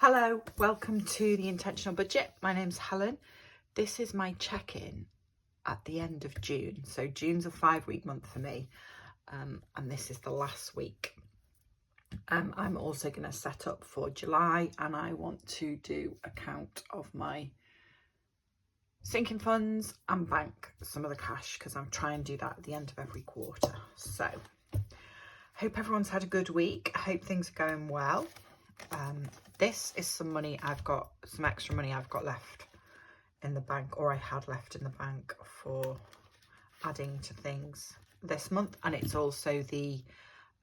Hello, welcome to the Intentional Budget. My name's Helen. This is my check-in at the end of June. So June's a 5-week month for me, and this is the last week. I'm also going to set up for July, and I want to do a count of my sinking funds and bank some of the cash because I'm trying to do that at the end of every quarter. So hope everyone's had a good week. I hope things are going well. This is some extra money I've got left in the bank, or I had left in the bank for adding to things this month. And it's also the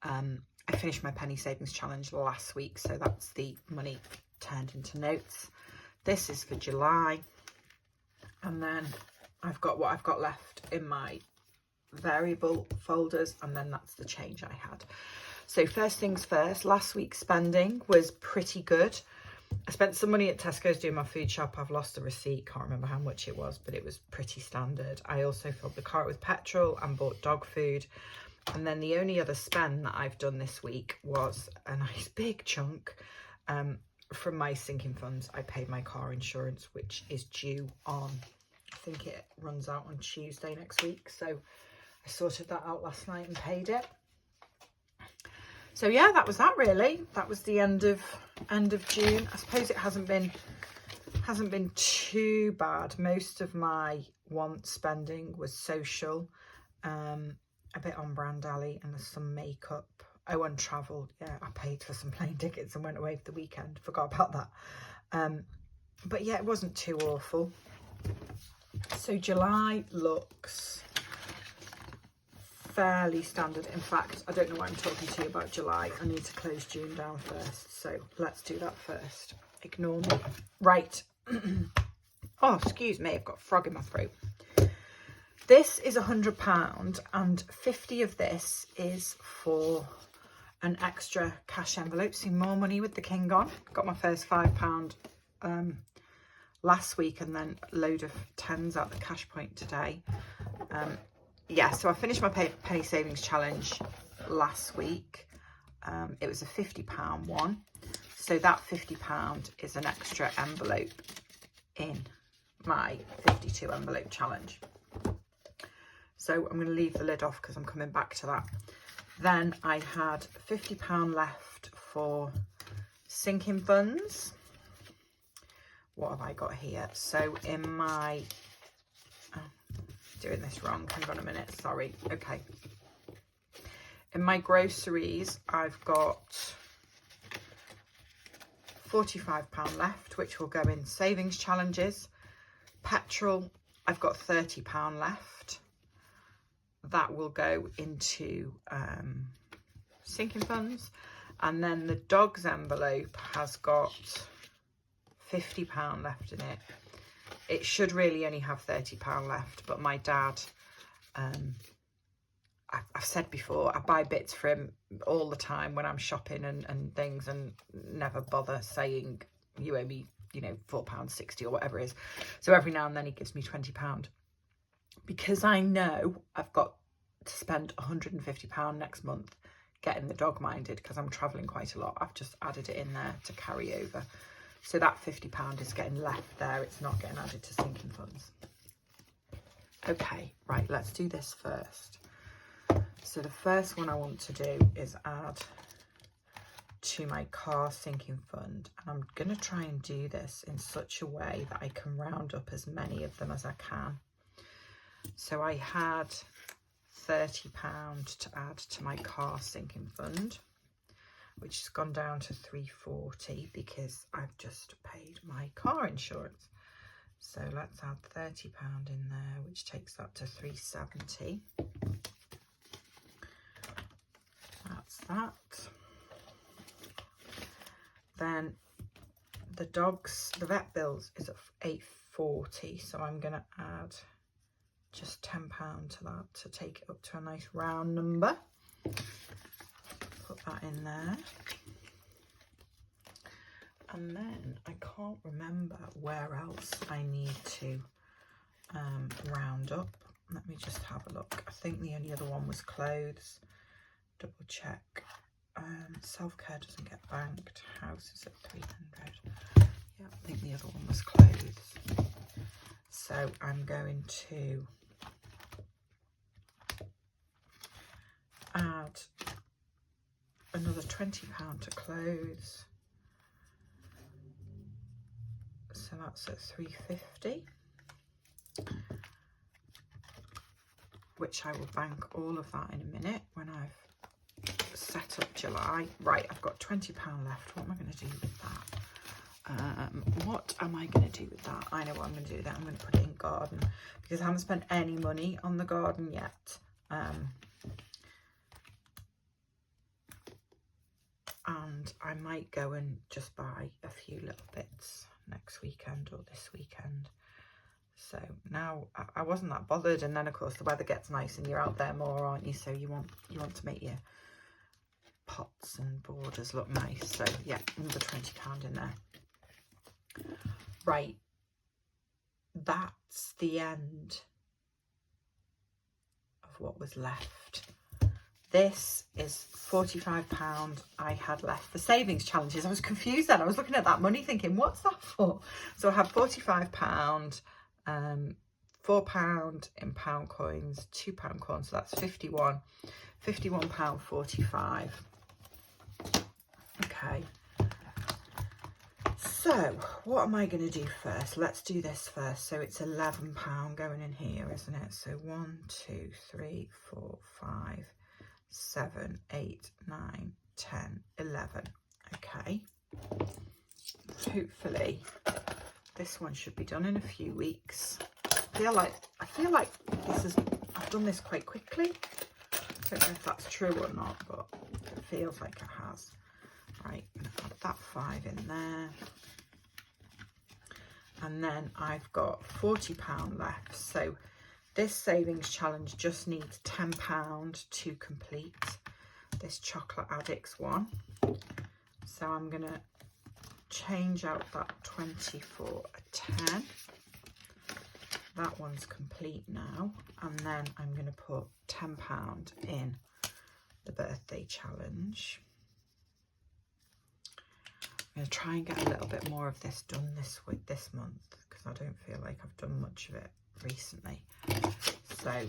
I finished my penny savings challenge last week, so that's the money turned into notes. This is for July, and then I've got what I've got left in my variable folders, and then that's the change I had. So first things first, last week's spending was pretty good. I spent some money at Tesco's doing my food shop. I've lost the receipt, can't remember how much it was, but it was pretty standard. I also filled the cart with petrol and bought dog food. And then the only other spend that I've done this week was a nice big chunk from my sinking funds. I paid my car insurance, which is due on, I think it runs out on Tuesday next week. So I sorted that out last night and paid it. So yeah, that was that really. That was the end of June. I suppose it hasn't been too bad. Most of my want spending was social, a bit on Brand Alley, and there's some makeup. Oh, and travel. Yeah, I paid for some plane tickets and went away for the weekend. Forgot about that. But yeah, it wasn't too awful. So July looks fairly standard. In fact, I don't know why I'm talking to you about July. I need to close June down first, so let's do that first. Ignore me. Right. Oh, excuse me, I've got a frog in my throat. This is £100, and 50 of this is for an extra cash envelope. See, more money with the king on. Got my first £5 last week, and then a load of tens at the cash point today. Yeah, so I finished my penny savings challenge last week. It was a £50 one. So that £50 is an extra envelope in my 52 envelope challenge. So I'm going to leave the lid off because I'm coming back to that. Then I had £50 left for sinking funds. What have I got here? So in my... doing this wrong, hang on a minute, sorry. Okay, in my groceries I've got £45 left, which will go in savings challenges. Petrol, I've got £30 left, that will go into sinking funds. And then the dog's envelope has got £50 left in it. It should really only have £30 left, but my dad, I've said before, I buy bits for him all the time when I'm shopping and things, and never bother saying, you owe me, £4.60 or whatever it is. So every now and then he gives me £20. Because I know I've got to spend £150 next month getting the dog minded, because I'm travelling quite a lot. I've just added it in there to carry over. So that £50 is getting left there. It's not getting added to sinking funds. Okay, right, let's do this first. So the first one I want to do is add to my car sinking fund. And I'm going to try and do this in such a way that I can round up as many of them as I can. So I had £30 to add to my car sinking fund, which has gone down to £3.40 because I've just paid my car insurance. So let's add £30 in there, which takes that to £3.70. That's that. Then the vet bills is at £8.40, so I'm going to add just £10 to that to take it up to a nice round number. Put that in there. And then I can't remember where else I need to round up. Let me just have a look. I think the only other one was clothes. Double check. Self-care doesn't get banked. House is at 300. the other one was clothes. So I'm going to add another £20 to clothes. So that's at £3.50, which I will bank all of that in a minute when I've set up July. Right, I've got £20 left. What am I going to do with that? What am I going to do with that? I know what I'm going to do with that. I'm going to put it in garden because I haven't spent any money on the garden yet. And I might go and just buy a few little bits next weekend or this weekend. So now I wasn't that bothered, and then of course the weather gets nice and you're out there more, aren't you? So you want to make your pots and borders look nice. So yeah, another £20 in there. Right, that's the end of what was left. This is £45 I had left for savings challenges. I was confused then. I was looking at that money thinking, what's that for? So I had £45, £4 in pound coins, £2 coins. So that's £51.45. Okay. So what am I going to do first? Let's do this first. So it's £11 going in here, isn't it? So 1, 2, 3, 4, 5, 7, 8, 9, 10, 11. Okay. Hopefully this one should be done in a few weeks. I feel like I've done this quite quickly. I don't know if that's true or not, but it feels like it has. Right, I'm going to add that 5 in there. And then I've got £40 left. So this savings challenge just needs £10 to complete this Chocolate Addicts one. So I'm going to change out that 20 for a 10. That one's complete now. And then I'm going to put £10 in the birthday challenge. I'm going to try and get a little bit more of this done this month, because I don't feel like I've done much of it recently. So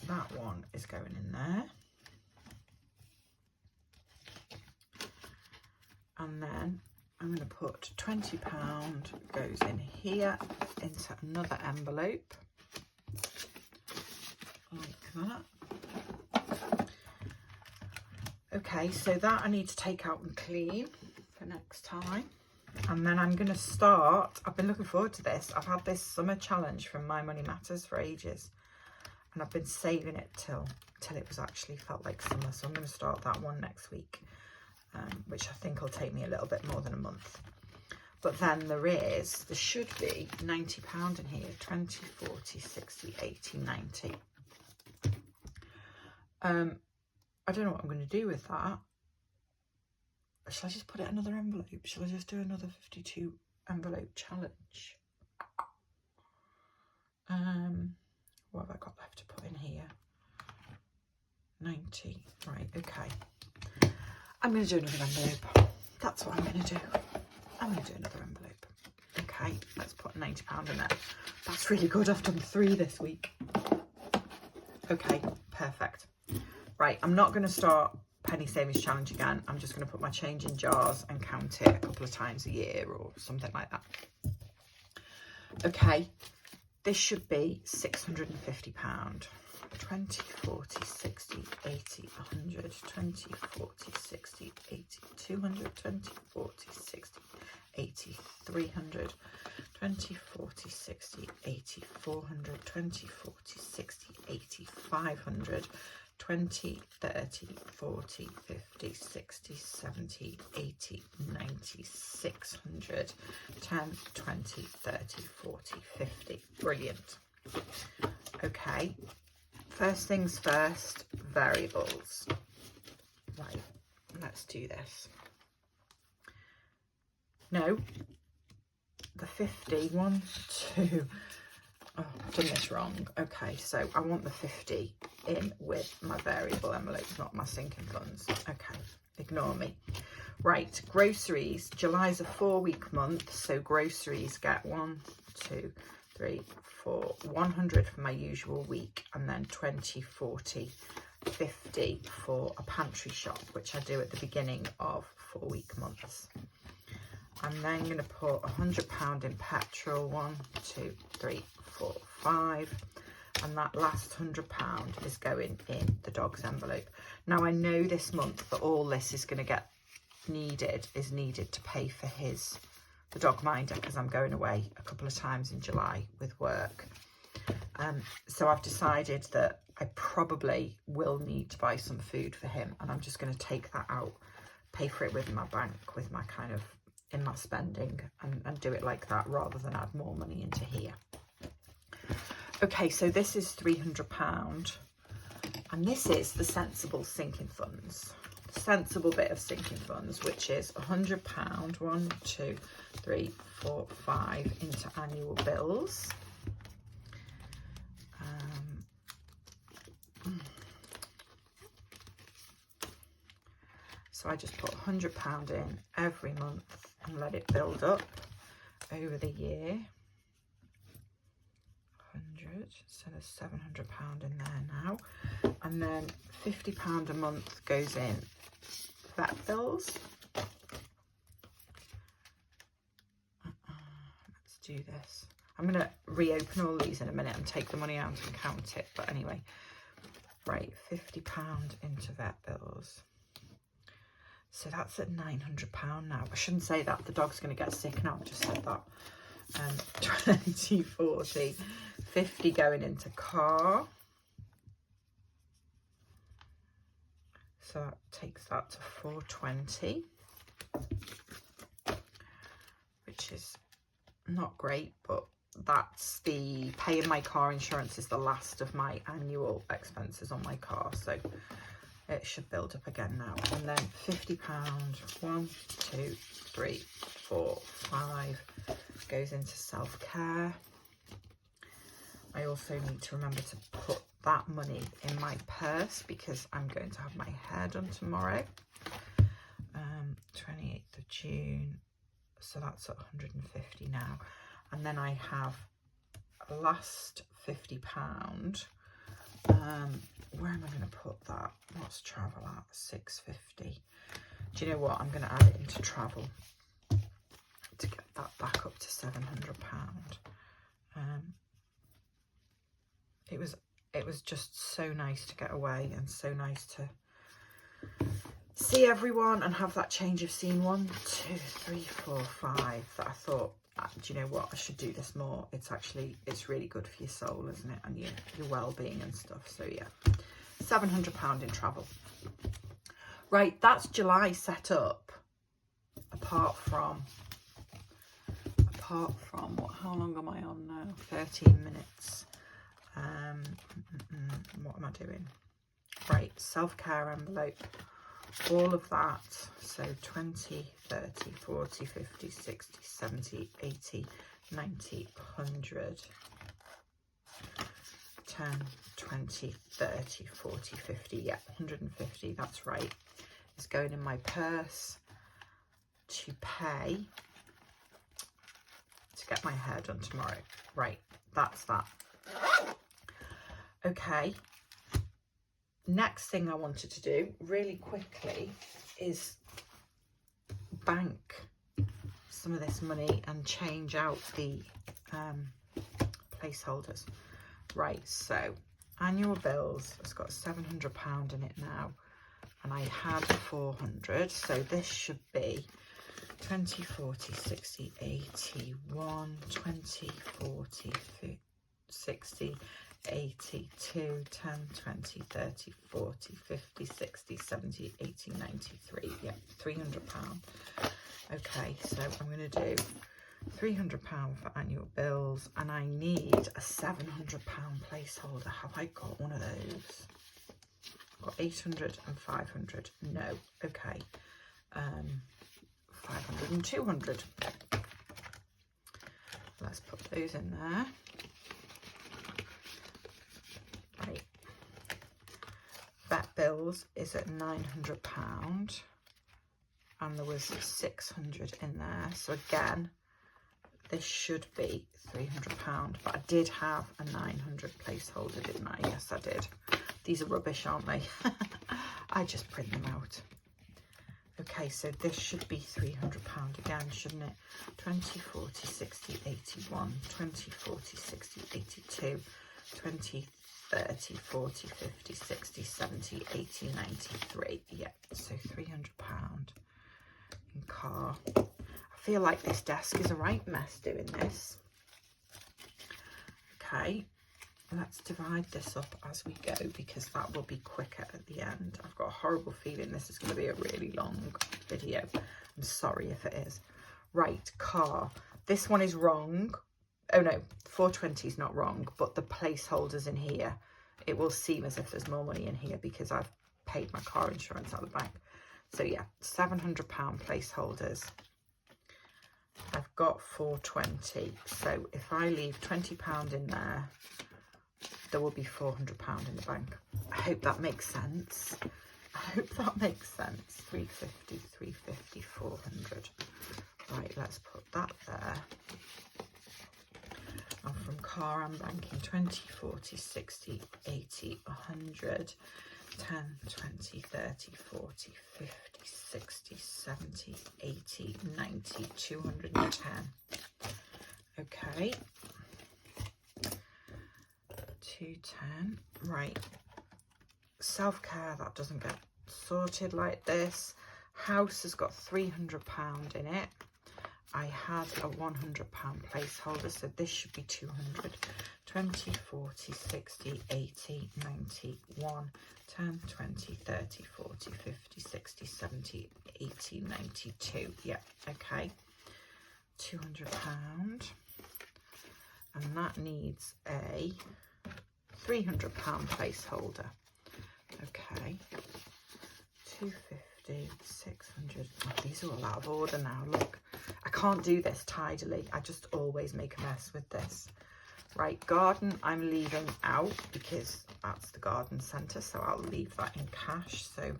that one is going in there. And then I'm going to put £20 goes in here into another envelope like that. Okay, so that I need to take out and clean for next time. And then I'm going to start, I've been looking forward to this. I've had this summer challenge from My Money Matters for ages, and I've been saving it till it was actually felt like summer. So I'm going to start that one next week, which I think will take me a little bit more than a month. But then there should be £90 in here, 20, 40, 60, 80, 90. I don't know what I'm going to do with that. Shall I just put it in another envelope? Shall I just do another 52 envelope challenge? What have I got left to put in here? 90. Right, okay. I'm going to do another envelope. That's what I'm going to do. I'm going to do another envelope. Okay, let's put £90 in there. That's really good. I've done 3 this week. Okay, perfect. Right, I'm not going to start penny savings challenge again. I'm just going to put my change in jars and count it a couple of times a year or something like that. Okay, this should be £650. 20, 40, 60, 80, 100, 20, 40, 60, 80, 200, 20, 40, 60, 80, 300, 20, 40, 60, 80, 400, 20, 40, 60, 80, 500, 20, 30, 40, 50, 60, 70, 80, 90, 600, 10, 20, 30, 40, 50. Brilliant. Okay, first things first, variables. Right, let's do this. No, the 50, 1, 2, oh, I've done this wrong. Okay, so I want the 50 in with my variable envelopes, not my sinking funds. Okay, ignore me. Right, groceries. July's a 4-week month, so groceries get 1, 2, 3, 4, 100 for my usual week, and then 20, 40, 50 for a pantry shop, which I do at the beginning of 4-week months. I'm then going to put £100 in petrol, 1, 2, 3, 4, 5, and that last £100 is going in the dog's envelope. Now I know this month that all this is going to get needed to pay for the dog minder, because I'm going away a couple of times in July with work. So I've decided that I probably will need to buy some food for him, and I'm just going to take that out, pay for it with my bank, with my kind of in my spending, and do it like that rather than add more money into here. Okay, so this is £300, and this is the sensible sinking funds. Sensible bit of sinking funds, which is £100, 1, 2, 3, 4, 5 into annual bills. So I just put £100 in every month and let it build up over the year. 100, so there's £700 in there now, and then £50 a month goes in vet bills. Let's do this. I'm going to reopen all these in a minute and take the money out and count it, but anyway, right, £50 into vet bills. So that's at £900 now. I shouldn't say that, the dog's going to get sick now. I just said that. 20, 40, 50 going into car. So that takes that to 420, which is not great, but that's the paying my car insurance is the last of my annual expenses on my car. So it should build up again now. And then £50, 1, 2, 3, 4, 5 goes into self-care. I also need to remember to put that money in my purse because I'm going to have my hair done tomorrow. 28th of June, so that's at 150 now. And then I have a last £50. Where am I going to put that? What's travel at? 650. Do you know what? I'm going to add it into travel to get that back up to £700. It was just so nice to get away and so nice to see everyone and have that change of scene. 1, 2, 3, 4, 5 that I thought, do you know what, I should do this more. It's really good for your soul, isn't it, and your well-being and stuff. So yeah, £700 in travel. Right, that's July set up. Apart from what, how long am I on now? 13 minutes. What am I doing? Right, self-care envelope, all of that. So 20, 30, 40, 50, 60, 70, 80, 90, 100, 10, 20, 30, 40, 50, yeah, 150, that's right, is going in my purse to pay to get my hair done tomorrow. Right, that's that. Okay, next thing I wanted to do really quickly is bank some of this money and change out the placeholders. Right, so annual bills, it's got £700 in it now, and I had 400, so this should be 20, 40, 60, 80, 1, 20, 40, 50, 60, 80, 2, 10, 20, 30, 40, 50, 60, 70, 80, 93, yeah, £300. Okay, so I'm going to do £300 for annual bills, and I need a £700 placeholder. Have I got one of those? I've got 800 and 500. No. Okay. 500 and 200. Let's put those in there. Right. Vet bills is at £900. and there was 600 in there. So again, this should be £300, but I did have a 900 placeholder, didn't I? Yes, I did. These are rubbish, aren't they? I just print them out. Okay, so this should be £300 again, shouldn't it? 20, 40, 60, 81, 20, 40, 60, 82, 20, 30, 40, 50, 60, 70, 80, 93. Yeah, so £300 in car. I feel like this desk is a right mess doing this. Okay, let's divide this up as we go because that will be quicker at the end. I've got a horrible feeling this is going to be a really long video. I'm sorry if it is. Right, car. This one is wrong. Oh no, 420 is not wrong, but the placeholders in here, it will seem as if there's more money in here because I've paid my car insurance out of the bank. So yeah, £700 placeholders. I've got 420. So if I leave £20 in there, there will be £400 in the bank. I hope that makes sense. I hope that makes sense. 350, 350, 400. Right, let's put that there. And from car, I'm banking 20, 40, 60, 80, 100, 10, 20, 30, 40, 50, 60, 70, 80, 90, 210. Okay. 210. Right. Self-care, that doesn't get sorted like this. House has got £300 in it. I had a £100 placeholder, so this should be 200. 20, 40, 60, 80, 90, 1, 10, 20, 30, 40, 50, 60, 70, 80, 92. Yeah, okay. £200. And that needs a £300 placeholder. Okay. 250, 600. Oh, these are all out of order now. Look, I can't do this tidily. I just always make a mess with this. Right, garden I'm leaving out because that's the garden centre, so I'll leave that in cash. So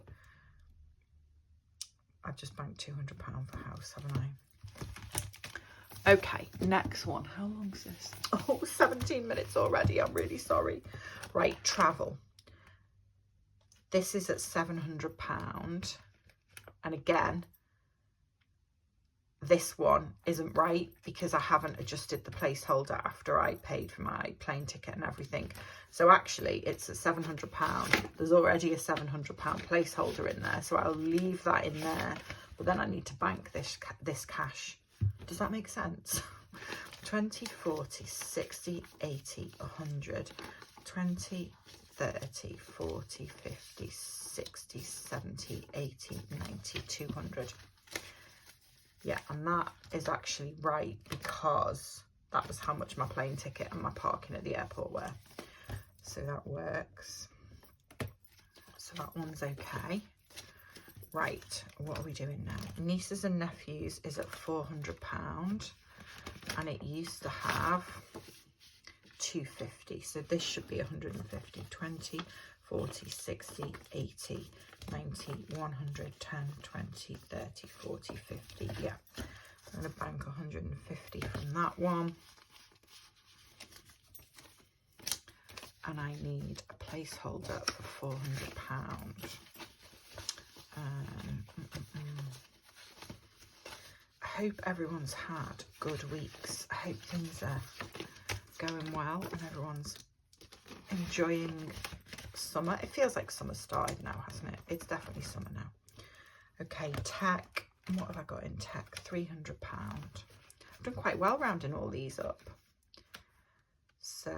I've just banked £200 for house, haven't I? Okay, next one. How long is this? Oh, 17 minutes already. I'm really sorry. Right, travel. This is at £700. And again, this one isn't right because I haven't adjusted the placeholder after I paid for my plane ticket and everything. So actually it's at £700. There's already a £700 placeholder in there. So I'll leave that in there, but then I need to bank this cash. Does that make sense? 20, 40, 60, 80, 100, 20, 30, 40, 50, 60, 70, 80, 90, 200. Yeah, and that is actually right because that was how much my plane ticket and my parking at the airport were. So that works. So that one's okay. Right, what are we doing now? Nieces and nephews is at £400 and it used to have 250. So this should be 150. 20, 40, 60, 80, 90, 100, 10, 20, 30, 40, 50. Yeah, I'm going to bank 150 from that one. And I need a placeholder for £400. I hope everyone's had good weeks. I hope things are going well and everyone's enjoying summer. It feels like summer started now, hasn't it? It's definitely summer now. Okay, tech. What have I got in tech? £300. I've done quite well rounding all these up. So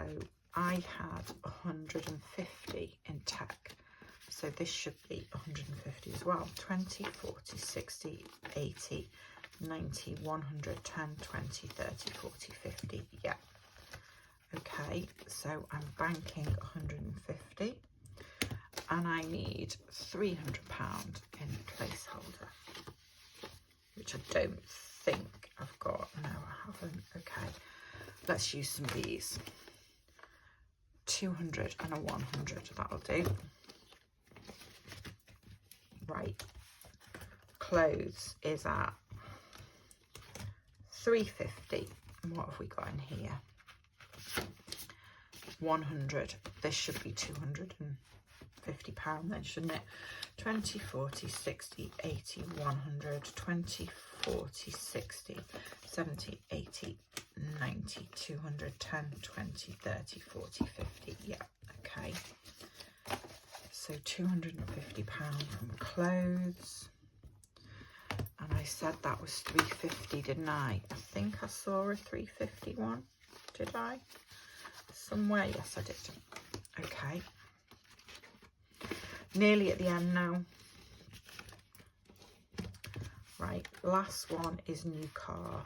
I had 150 in tech. So this should be 150 as well. 20, 40, 60, 80, 90, 100, 10, 20, 30, 40, 50. Yeah. Okay, so I'm banking 150 and I need £300 in placeholder, which I don't think I've got. No, I haven't. Okay, let's use some of these. 200 and a 100, that'll do. Right, clothes is at £3.50. And what have we got in here? 100. This should be £250 then, shouldn't it? 20, 40, 60, 80, 100, 20, 40, 60, 70, 80, 90, 200, 10, 20, 30, 40, 50. Yeah, okay. So £250 from clothes. And I said that was £3.50, didn't I? I think I saw a £3.50 one. Did I? Somewhere, yes I did. Okay. Nearly at the end now. Right, last one is new car.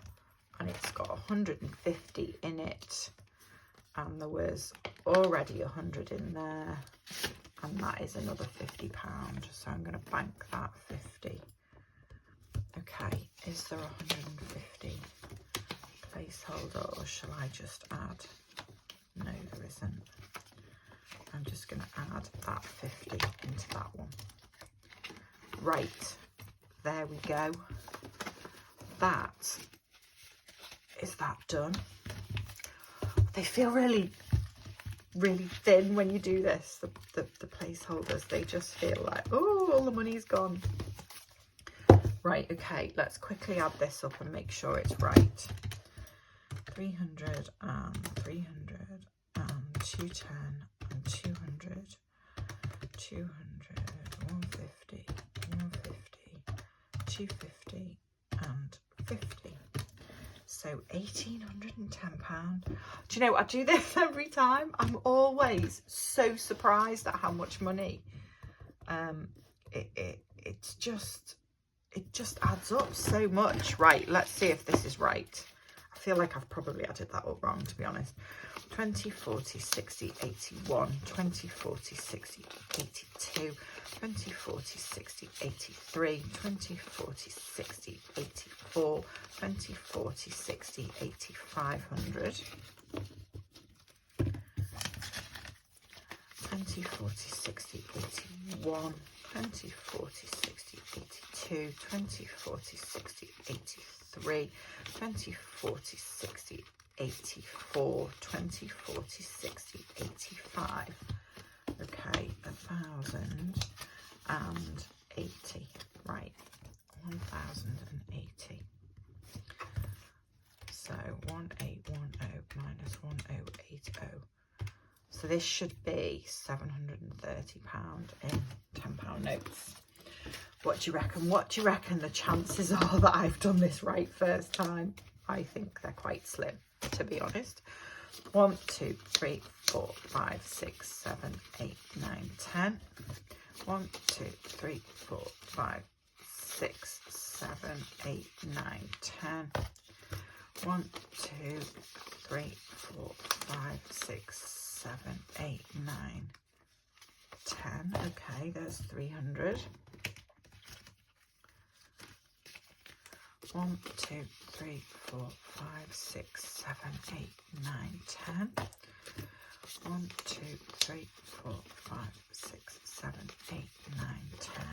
And it's got 150 in it. And there was already 100 in there. And that is another £50. So I'm going to bank that 50. Okay, is there 150 placeholder, or shall I just add? No, there isn't. I'm just going to add that 50 into that one. Right, there we go. That is that done. They feel really thin when you do this. The placeholders, they just feel like, oh, all the money's gone. Right, okay, let's quickly add this up and make sure it's right. 300 and 300 and 210 and 200, 200, 150, 150, 250 and 50. So £1,810. Do you know, I do this every time. I'm always so surprised at how much money. It just adds up so much. Right, let's see if this is right. I feel like I've probably added that up wrong, to be honest. 20, 40, 60, 81, 20, 40, 60, 82, 20, 40, 60, 83, 20, 40, 60, 84, 20, 40, 60, 8500, 20, 40, 60, 81, 20, 40, 60, 82, 20, 40, 60, 83, 20, 40, 60, 84, 20, 40, 60, 85. Okay, 1,080. Right, 1,080. So 1810 minus 1080. So this should be £730 in £10 notes. What do you reckon? What do you reckon the chances are that I've done this right first time? I think they're quite slim, to be honest. 1, 2, 3, 4, 5, 6, 7, 8, 9, 10. 1, 2, 3, 4, 5, 6, 7, 8, 9, 10. 1, 2, 3, 4, 5, 6, 7, 8, 9, 10. Okay, there's 300. 1, 2, 3, 4, 5, 6, 7, 8, 9, 10. 1, 2, 3, 4, 5, 6, 7, 8, 9, 10.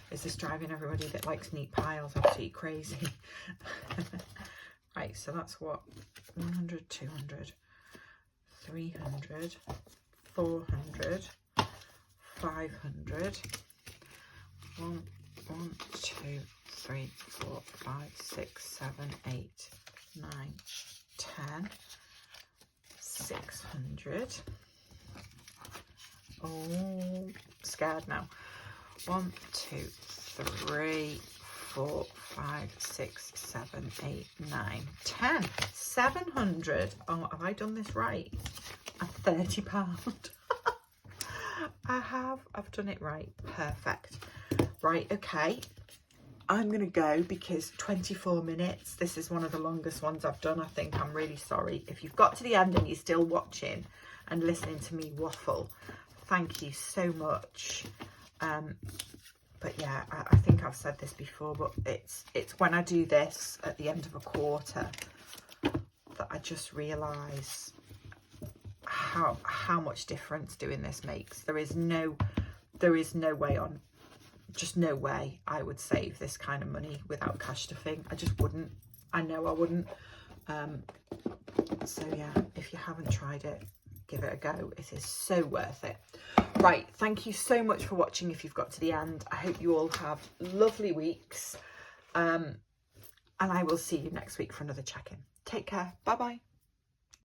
Is this driving everybody that likes neat piles absolutely crazy? Right, so that's what? 100, 200, 300, 400, 500. 1, 2, 3, 4, 5, 6, 7, 8, 9, 10. 600. Oh, scared now. 1, 2, 3, 4, 5, 6, 7, 8, 9, 10. 700. Oh, have I done this right? £30. I have. I've done it right. Perfect. Right, okay. I'm going to go because 24 minutes. This is one of the longest ones I've done, I think. I'm really sorry. If you've got to the end and you're still watching and listening to me waffle, thank you so much. But yeah, I think I've said this before, but it's when I do this at the end of a quarter that I just realise how much difference doing this makes. There is no way on just no way I would save this kind of money without cash stuffing. I just wouldn't. I know I wouldn't. So yeah, if you haven't tried it, give it a go. It is so worth it. Right, thank you so much for watching if you've got to the end. I hope you all have lovely weeks. And I will see you next week for another check-in. Take care. Bye-bye.